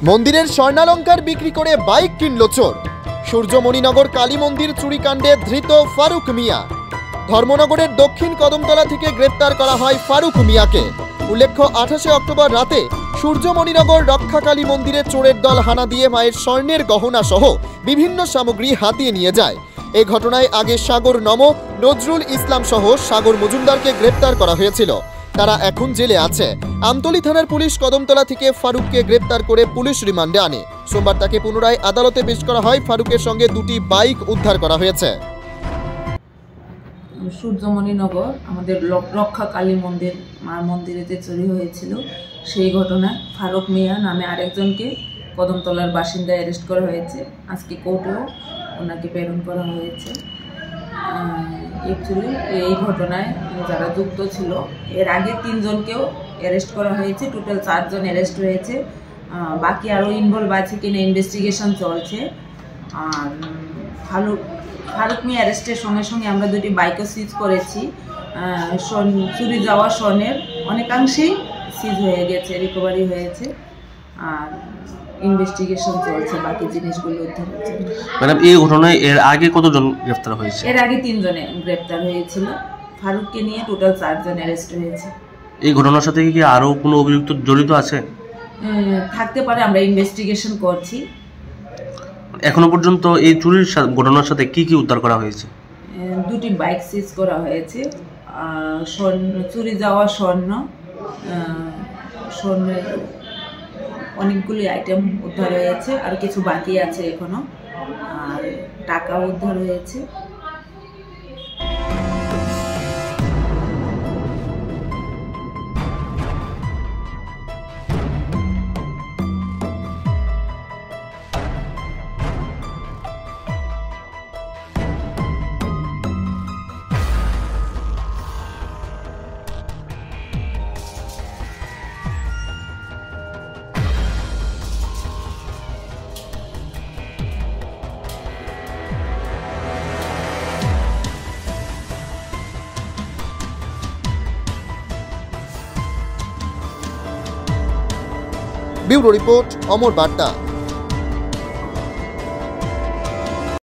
মন্দিরের স্বর্ণালঙ্কার বিক্রি করে বাইক কিনল চোর। সূর্যমণিনগর কালী মন্দির চুরিকাণ্ডে ধৃত ফারুক মিয়া। ধর্মনগরের দক্ষিণ কদমতলা থেকে গ্রেপ্তার করা হয় ফারুক মিয়াকে। উল্লেখ্য, 28 অক্টোবর রাতে সূর্যমণিনগর রক্ষাকালী মন্দিরে চোরের দল হানা দিয়ে মায়ের স্বর্ণের গহনা সহ বিভিন্ন সামগ্রী হাতিয়ে নিয়ে যায়। এই ঘটনায় আগে সাগর নম, নজরুল ইসলাম সহ সাগর মজুমদারকে গ্রেপ্তার করা হয়েছিল। তারা এখন জেলে আছে। আমতলী থানার পুলিশ কদমতলা থেকে ফারুককে গ্রেপ্তার করে পুলিশ রিমান্ডে আনে। সোমবার তাকে পুনরায় আদালতে পেশ করা হয়। ফারুকের সঙ্গে দুটি বাইক উদ্ধার করা হয়েছে। সূর্যমণিনগর আমাদের রক্ষা কালী মন্দির মার মন্দিরেতে চুরি হয়েছিল। সেই ঘটনায় ফারুক মিয়া নামে আরেকজনকে কদমতলার বাসিন্দা অ্যারেস্ট করা হয়েছে। আজকে কোর্টেও ওনাকে প্রেরণ করা হয়েছে। অ্যাকচুয়ালি এই ঘটনায় যারা যুক্ত ছিল এর আগে 3 জনকেও অ্যারেস্ট করা হয়েছে। টোটাল 4 জন অ্যারেস্ট হয়েছে। বাকি আরও ইনভলভ আছে কিনা ইনভেস্টিগেশন চলছে। আর ফারুক মিয়া অ্যারেস্টের সঙ্গে সঙ্গে আমরা 2টি বাইকও সিজ করেছি। চুরি যাওয়া স্বর্ণের অনেকাংশেই সিজ হয়ে গেছে, রিকভারি হয়েছে। আর ইনভেস্টিগেশন চলছে বাকি জিনিসগুলো উদ্ধার হচ্ছে। ম্যাডাম, এই ঘটনায় এর আগে কতজন গ্রেফতার হয়েছে? এর আগে 3 জনে গ্রেফতার হয়েছিল। ফারুককে নিয়ে টোটাল 4 জন অ্যারেস্ট হয়েছে। এই ঘটনার সাথে কি আরও কোনো অভিযুক্ত জড়িত আছে? থাকতে পারে, আমরা ইনভেস্টিগেশন করছি। এখনো পর্যন্ত এই চুরির ঘটনার সাথে কি কি উদ্ধার করা হয়েছে? 2টি বাইক সিজ করা হয়েছে। চুরি যাওয়া স্বর্ণের অনেকগুলি আইটেম উদ্ধার হয়েছে। আর কিছু বাকি আছে এখনো। আর টাকাও উদ্ধার হয়েছে। ব্যুরো রিপোর্ট, অমর বার্তা।